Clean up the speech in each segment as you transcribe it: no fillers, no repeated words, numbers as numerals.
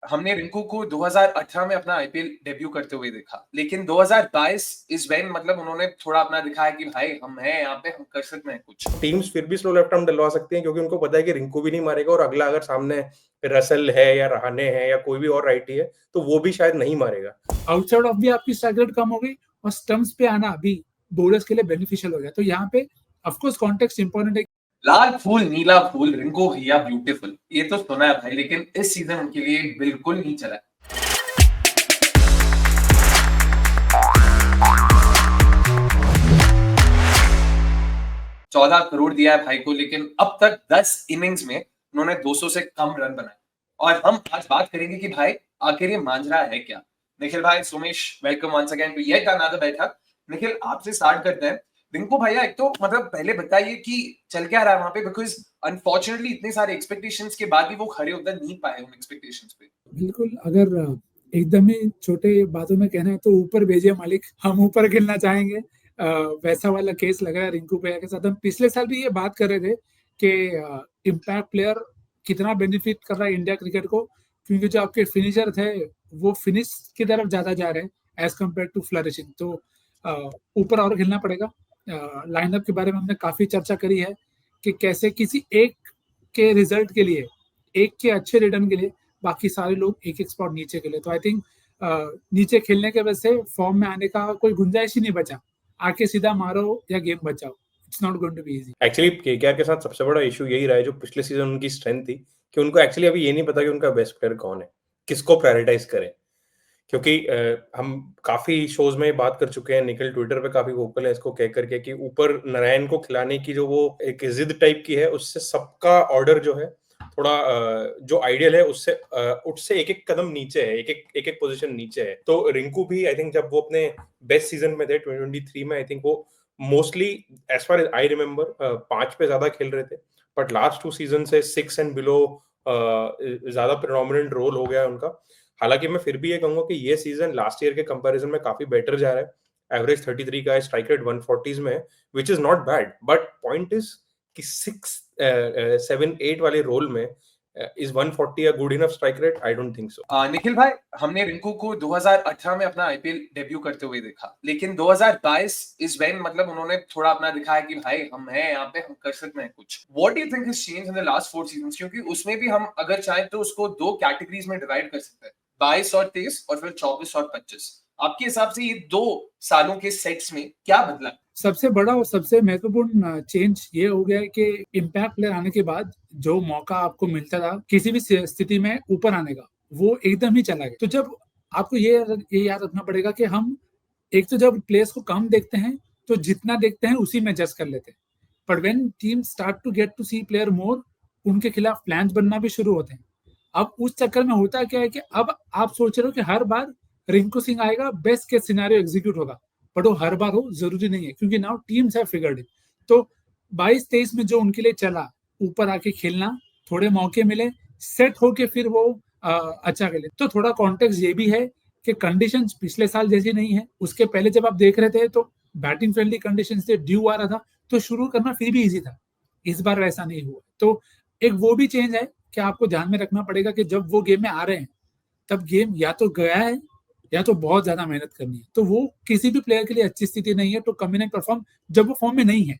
हमने रिंकू को 2018 में अपना आईपीएल डेब्यू करते हुए देखा, लेकिन 2022 इस व्हेन मतलब उन्होंने थोड़ा अपना दिखाया कि भाई हम हैं यहाँ पे, हम कर सकते हैं कुछ। टीम्स फिर भी स्लो लेफ्ट आर्म डलवा सकती हैं क्योंकि उनको पता है कि रिंकू भी नहीं मारेगा और अगला अगर सामने रसल है या रहाने है या कोई भी और राइटी है तो वो भी शायद नहीं मारेगा। आउटसाइड ऑफ भी आपकी स्ट्राइक रेट कम हो गई और स्टंप्स पे आना भी बॉलर्स के लिए बेनिफिशियल हो गया। तो यहाँ पे ऑफ कोर्स कॉन्टेक्स्ट इंपॉर्टेंट है। लाल फूल नीला फूल रिंकू भैया ब्यूटीफुल, ये तो सुना है भाई, लेकिन इस सीजन उनके लिए बिल्कुल नहीं चला। $14 करोड़ दिया है भाई को, लेकिन अब तक 10 इनिंग्स में उन्होंने 200 से कम रन बनाए। और हम आज बात करेंगे कि भाई आखिर ये मांझरा है क्या। निखिल भाई, Sumesh, welcome once again to yet another बैठक। निखिल, आपसे स्टार्ट करते हैं। रिंकू भैया, एक तो मतलब पहले बताइए कि चल क्या रहा है वहां पे, बिकॉज अनफॉर्चुनेटली इतने सारे एक्सपेक्टेशंस के बाद भी वो खड़े उतर नहीं पाए उन एक्सपेक्टेशंस पे। बिल्कुल, अगर एकदम ही छोटे बातों में कहना है तो ऊपर भेजिए मालिक, हम ऊपर खेलना चाहेंगे। वैसा वाला केस लग रहा है रिंकू भैया के साथ। हम पिछले साल भी ये बात कर रहे थे कि इम्पैक्ट प्लेयर कितना बेनिफिट कर रहा है इंडिया क्रिकेट को, क्योंकि जो आपके फिनिशर थे वो फिनिश की तरफ ज्यादा जा रहे हैं एज कम्पेयर टू फ्लरिशिंग। तो ऊपर और खेलना पड़ेगा। लाइनअप के बारे में हमने काफी चर्चा करी है कि कैसे किसी एक के रिजल्ट के लिए, एक के अच्छे रिटर्न के लिए बाकी सारे लोग एक एक स्पॉट नीचे के लिए। तो आई थिंक नीचे खेलने के वजह से फॉर्म में आने का कोई गुंजाइश ही नहीं बचा। आके सीधा मारो या गेम बचाओ, it's not going to be easy. Actually KKR के साथ सबसे बड़ा इशू यही रहा है, जो पिछले सीजन उनकी स्ट्रेंथ थी, कि उनको एक्चुअली अभी ये नहीं पता कि उनका बेस्ट प्लेयर कौन है, किसको प्रायोरिटाइज करें। क्योंकि हम काफी शोज में बात कर चुके हैं, निखिल ट्विटर पे काफी वोकल है इसको कह करके कि ऊपर नारायण को खिलाने की जो वो एक जिद टाइप की है, उससे सबका ऑर्डर जो है थोड़ा जो आइडियल है उससे एक एक कदम नीचे है, एक एक पोजीशन नीचे है। तो रिंकू भी आई थिंक जब वो अपने बेस्ट सीजन में थे 2023 में, आई थिंक वो mostly as far as I remember 5 पे ज्यादा खेल रहे थे, बट लास्ट 2 सीजन से 6 एंड बिलो ज्यादा प्रेडोमिनेंट रोल हो गया उनका। हालांकि मैं फिर भी ये कहूंगा कि ये सीजन लास्ट ईयर के कंपैरिजन में काफी बेटर जा रहा है। एवरेज 33 का है, स्ट्राइक रेट 140s में है, which is not bad, but point is कि 6, 7, 8 वाले रोल में is 140 a good enough strike rate? I don't think so. Nikhil भाई, हमने रिंकू को 2018 में अपना आईपीएल डेब्यू करते हुए देखा, लेकिन 2022 इस व्हेन मतलब उन्होंने थोड़ा अपना दिखाया कि भाई हम हैं यहाँ पे, हम कर सकते हैं कुछ। What do you think has changed in the last 4 seasons? क्योंकि उसमें भी हम अगर चाहें तो उसको 2 कैटेगरीज में डिवाइड कर सकते हैं, 22 और 23 और फिर 24 और 25। आपके हिसाब से ये 2 सालों के सेट्स में क्या बदला? सबसे बड़ा और सबसे महत्वपूर्ण चेंज ये हो गया है कि इम्पैक्ट प्लेयर आने के बाद जो मौका आपको मिलता था किसी भी स्थिति में ऊपर आने का, वो एकदम ही चला गया। तो जब आपको ये याद रखना पड़ेगा कि हम एक तो जब प्लेयर्स को कम देखते हैं तो जितना देखते हैं उसी में जज कर लेते हैं, but when team start to get to see player more, उनके खिलाफ प्लान्स बनना भी शुरू होते हैं। अब उस चक्कर में होता क्या है कि अब आप सोच रहे हो कि हर बार रिंकू सिंह आएगा, बेस्ट केस सिनेरियो एग्जीक्यूट होगा, बट वो हर बार हो जरूरी नहीं है, क्योंकि now teams have figured it. तो 22-23 में जो उनके लिए चला, ऊपर आके खेलना, थोड़े मौके मिले, सेट होके फिर वो अच्छा खेले। तो थोड़ा कॉन्टेक्स्ट ये भी है कि कंडीशंस पिछले साल जैसी नहीं है। उसके पहले जब आप देख रहे थे तो बैटिंग फ्रेंडली कंडीशंस थे, ड्यू आ रहा था, तो शुरू करना फिर भी इजी था। इस बार वैसा नहीं हुआ। तो एक वो भी चेंज है कि आपको ध्यान में रखना पड़ेगा कि जब वो गेम में आ रहे हैं तब गेम या तो गया है या तो बहुत ज्यादा मेहनत करनी है। तो वो किसी भी प्लेयर के लिए अच्छी स्थिति नहीं है तो कम इन परफॉर्म, जब वो फॉर्म में नहीं है।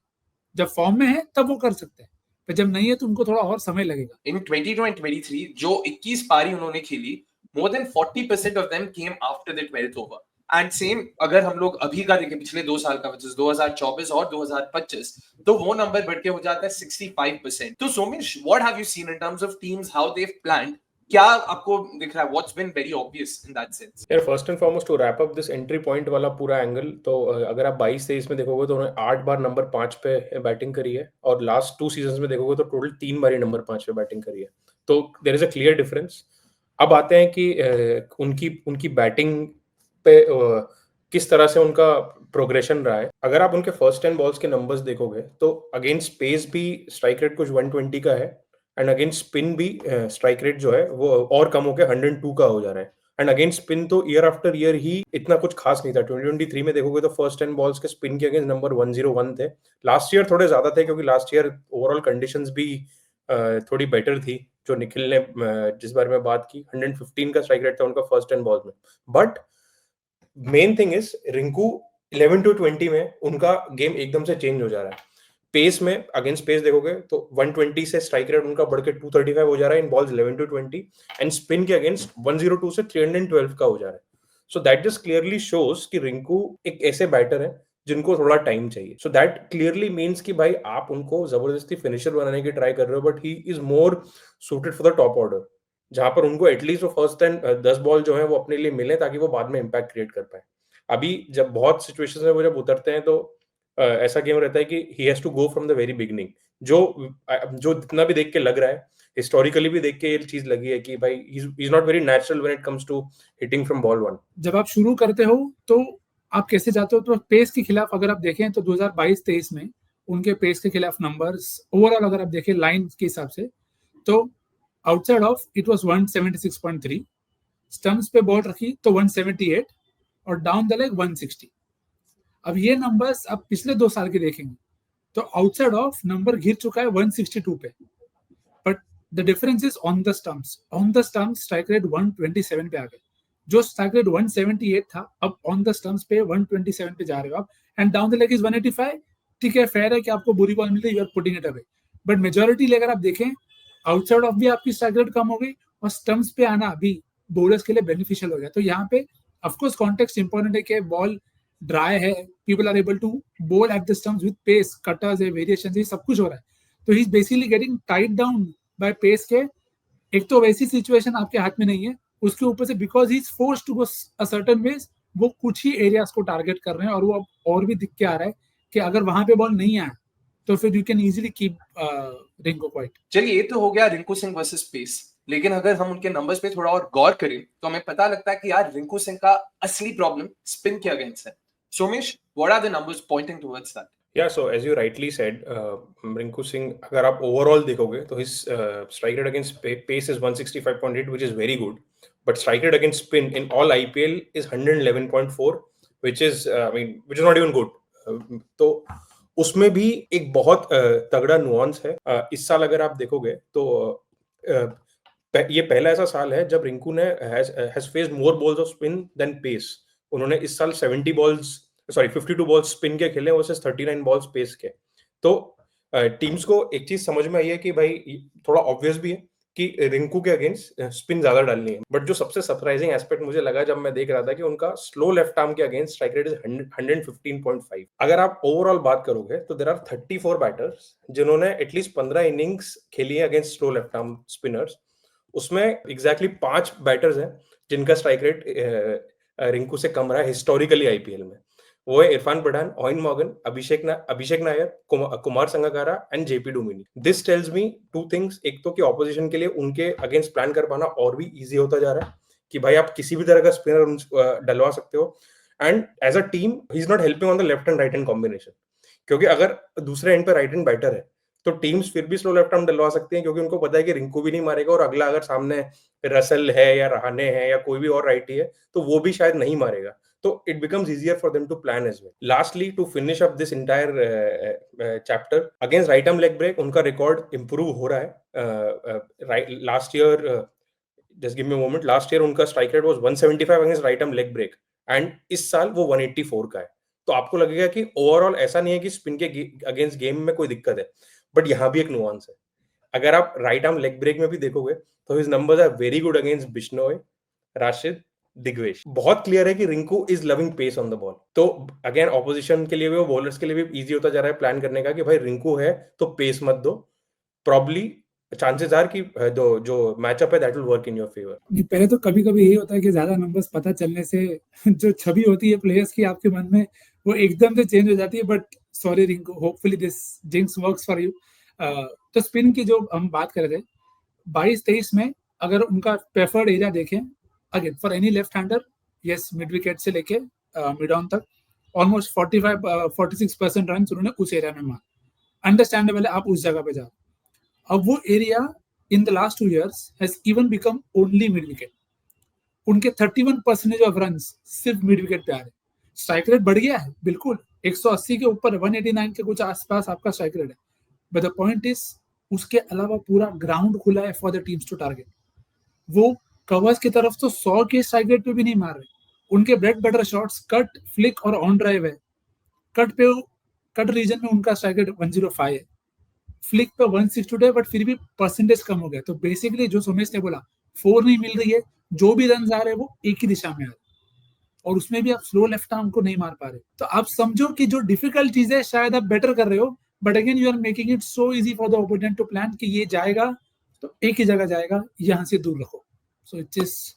जब फॉर्म में है तब वो कर सकते हैं, पर जब नहीं है तो उनको थोड़ा और समय लगेगा। इन 22 and 23 जो 21 पारी उन्होंने खेली, more than 40% of them came after the 12th over. And same अगर हम लोग अभी का देखें, पिछले 2 साल का, which is 2024 और 2025, तो वो नंबर बढ़ के हो जाता है 65%। तो Somesh, what have you seen in terms of teams, how they have planned? क्या आपको दिख रहा है? What's been very obvious in that sense? यार, first and foremost to wrap up this entry point वाला पूरा एंगल, तो अगर आप 22-23 में देखोगे तो उन्होंने 8 बार नंबर 5 पे बैटिंग करी है, और लास्ट 2 सीजंस में देखोगे तो टोटल 3 बार ही नंबर 5 पे बैटिंग करी है। तो there is a clear difference. अब आते हैं कि उनकी बैटिंग पे किस तरह से उनका प्रोग्रेशन रहा है। अगर आप उनके फर्स्ट 10 बॉल्स के नंबर्स देखोगे तो अगेंस्ट पेस भी स्ट्राइक रेट कुछ 120 का है, एंड अगेंस्ट स्पिन भी स्ट्राइक रेट जो है वो और कम होकर 102 का हो जा रहा है। एंड अगेंस्ट स्पिन तो ईयर आफ्टर ईयर ही इतना कुछ खास नहीं था। 2023 में देखोगे तो फर्स्ट 10 बॉल्स के स्पिन के अगेंस्ट नंबर 101 थे। लास्ट ईयर थोड़े ज्यादा थे क्योंकि लास्ट ईयर ओवरऑल कंडीशंस भी थोड़ी बेटर थी जो निखिल ने जिस बारे में बात की, 115 का स्ट्राइक रेट था उनका फर्स्ट 10 बॉल्स में। But main thing is Rinku 11 to 20 में उनका गेम एकदम से चेंज हो जा रहा है। पेस में अगेंस्ट पेस देखोगे तो 120 से स्ट्राइक रेट उनका बढ़ के 235 हो जा रहा है इन बॉल्स 11 to 20, एंड स्पिन के अगेंस्ट 102 से 312 का हो जा रहा है। So that just clearly shows कि रिंकू एक ऐसे बैटर है जिनको थोड़ा टाइम चाहिए। सो दैट क्लियरली मीन्स कि भाई आप उनको जबरदस्ती फिनिशर बनाने की ट्राई कर रहे हो, but he is more suited for the top order, जहां पर उनको एटलीस्ट वो फर्स्ट 10 बॉल जो है वो अपने लिए मिले ताकि वो बाद में इम्पैक्ट क्रिएट कर पाए। अभी जब बहुत सिचुएशंस में वो जब उतरते हैं तो ऐसा गेम रहता है कि he has to go from the very beginning, जो जितना भी देख के लग रहा है, हिस्टोरिकली भी देख के ये चीज लगी है कि भाई he is not very natural when it comes to hitting from ball 1। जब आप शुरू करते हो तो आप कैसे जाते हो, तो पेस के खिलाफ अगर आप देखें तो 2022-23 में उनके पेस के खिलाफ नंबर्स ओवरऑल अगर आप देखें लाइन के हिसाब से, तो outside of it was 176.3, stumps पे बॉल रखी तो 178 और डाउन द लेग 160। अब ये नंबर्स आप पिछले 2 साल के देखेंगे तो आउटसाइड ऑफ नंबर गिर चुका है 162 पे, but the difference is on the stumps strike rate 127 पे आ गए। जो स्ट्राइक रेट 178 था अब ऑन द स्टंप्स पे 127 पे जा रहे हो आप, and down the leg is 185। ठीक है, फेयर है कि आपको बुरी बॉल मिल रही है, you are putting it away, but majority लेकर आप देखें आउटसाइड ऑफ भी आपकी स्ट्राइक रेट कम हो गई और स्टंप्स पे आना भी बॉलर्स के लिए बेनिफिशियल हो गया। तो यहाँ पे ऑफकोर्स कॉन्टेक्स्ट इंपॉर्टेंट है कि बॉल ड्राई है, people are able to bowl at the stumps with pace, cutters है, वेरिएशंस, ये सब कुछ हो रहा है। तो he is basically getting tied down by pace के। एक तो वैसी सिचुएशन आपके हाथ में नहीं है, उसके ऊपर से because he is forced to go a certain ways, वो कुछ ही एरियाज को टारगेट कर रहे हैं और वो और भी दिख के आ रहा है कि अगर वहां पे बॉल नहीं आया तो फिर you can easily keep Rinku quite. चलिए, ये तो हो गया रिंकू सिंह वर्सेस पेस, लेकिन अगर हम उनके नंबर्स पे थोड़ा और गौर करें तो हमें पता लगता है कि यार रिंकू सिंह का असली प्रॉब्लम स्पिन के अगेंस्ट है। Somesh, what are the numbers pointing towards that? Yeah, so as you rightly said, Rinku Singh, अगर आप overall देखोगे तो his strike rate against pace is 165.8, which is very good, but strike rate against spin in all IPL is 111.4, which is which is not even good. तो उसमें भी एक बहुत तगड़ा नुआंस है। इस साल अगर आप देखोगे तो ये पहला ऐसा साल है जब रिंकू ने has faced more balls of spin than pace। उन्होंने इस साल 52 बॉल्स स्पिन के खेले वर्सेस 39 बॉल्स पेस के। तो टीम्स को एक चीज समझ में आई है कि भाई थोड़ा ऑब्वियस भी है कि रिंकू के अगेंस्ट स्पिन ज्यादा डालनी है, बट जो सबसे सरप्राइजिंग एस्पेक्ट मुझे लगा जब मैं देख रहा था कि उनका स्लो लेफ्ट आर्म के अगेंस्ट स्ट्राइक रेट इज 115.5। अगर आप ओवरऑल बात करोगे तो देयर आर 34 बैटर्स जिन्होंने एटलीस्ट 15 इनिंग्स खेली है against slow left arm spinners. उसमें एग्जैक्टली 5 बैटर्स हैं जिनका स्ट्राइक रेट रिंकू से कम रहा है हिस्टोरिकली आईपीएल में। वो है Irfan Pathan, Eoin Morgan, Abhishek Nayar, Kumar Sangakkara and JP Duminy. This tells me two things. एक तो कि ऑपोजिशन के लिए उनके अगेंस्ट प्लान कर पाना और भी इजी होता जा रहा है कि भाई आप किसी भी तरह का स्पिनर डलवा सकते हो, and as a team he is not helping on the left and right hand combination, क्योंकि अगर दूसरे एंड पे राइट हैंड बैटर है तो टीम्स फिर भी स्लो लेफ्ट आर्म डलवा सकते हैं, क्योंकि उनको पता है कि रिंकू भी नहीं मारेगा और अगला अगर सामने रसल है या रहाने है या कोई भी और राइटी है तो वो भी शायद नहीं मारेगा। तो it becomes easier for them to plan as well. Lastly, to finish up this entire chapter, against right arm leg break उनका रिकॉर्ड improve हो रहा है। Last year, just give me a moment, last year उनका strike rate was 175 against right arm leg break, and इस साल वो 184 का है। तो आपको लगेगा कि ओवरऑल ऐसा नहीं है कि स्पिन के अगेंस्ट गेम में कोई दिक्कत है, बट यहाँ भी एक नुआंस है। अगर आप राइट आर्म लेग ब्रेक में भी देखोगे तो his numbers are very good against Bishnoi, Rashid, Digvesh. बहुत क्लियर है कि Rinku is loving pace on the ball. तो अगेन ऑपोजिशन के लिए भी, बॉलर्स के लिए भी इजी होता जा रहा है प्लान करने का कि भाई रिंकू है तो पेस मत दो, प्रॉब्ली चांसेस आर कि जो मैचअप है that will work in your favour. पहले तो कभी-कभी यही होता है कि ज्यादा नंबर्स पता चलने से जो छवि होती है प्लेयर्स की आपके मन में वो एकदम से चेंज हो जाती है, but sorry Rinku, hopefully this jinx works for you. तो स्पिन की जो हम बात कर रहे थे 22-23 में अगर उनका प्रेफर्ड एरिया देखें, again for any left hander, yes, mid wicket से लेके मिड ऑन तक ऑलमोस्ट 46% रन उन्होंने उस एरिया में मारा। अंडरस्टैंडेबल है, आप उस जगह पे जाओ। अब वो area in the last 2 years has even become only mid wicket. उनके 31% ऑफ रन सिर्फ मिड विकेट पे आ रहे। स्ट्राइक रेट बढ़ गया है बिल्कुल, 180 के ऊपर, 189 के कुछ आसपास आपका स्ट्राइक रेट है, बट द पॉइंट इज उसके अलावा पूरा ग्राउंड खुला है for the teams to target. वो कवर्स की तरफ तो 100 के स्ट्राइक रेट पे भी नहीं मार रहे, उनके bread butter shots cut, flick और ऑन ड्राइव है। कट रीजन में उनका स्ट्राइक रेट 105 है, फ्लिक पे 162 है, बट फिर भी परसेंटेज कम हो गया। तो बेसिकली जो सोमेश ने बोला, 4 नहीं मिल रही है, जो भी रन आ रहे हैं वो एक ही दिशा में आ रहे, और उसमें भी आप स्लो लेफ्ट आर्म को नहीं मार पा रहे। तो आप समझो कि जो डिफिकल्ट चीज है शायद आप बेटर कर रहे हो, but again you are making it so easy for the opponent to plan कि ये जाएगा तो एक ही जगह जाएगा, यहाँ से दूर रखो। So it's just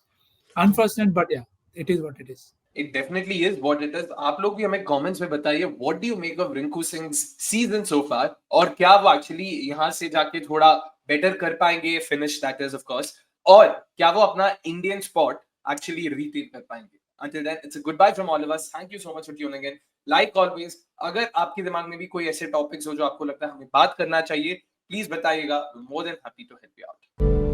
unfortunate, but yeah it is what it is. It definitely is what it is. आप लोग भी हमें कमेंट्स में बताइए what do you make of Rinku Singh season so far, और क्या वो एक्चुअली यहाँ से जाके थोड़ा बेटर कर पाएंगे finish, that is of course, और क्या वो अपना इंडियन स्पॉट एक्चुअली रिपीट कर पाएंगे। Until then, it's a goodbye from all of us. Thank you so much for tuning in. Like always, अगर आपके दिमाग में भी कोई ऐसे टॉपिक्स हो जो आपको लगता है हमें बात करना चाहिए, प्लीज बताइएगा। We're more than happy to help you out.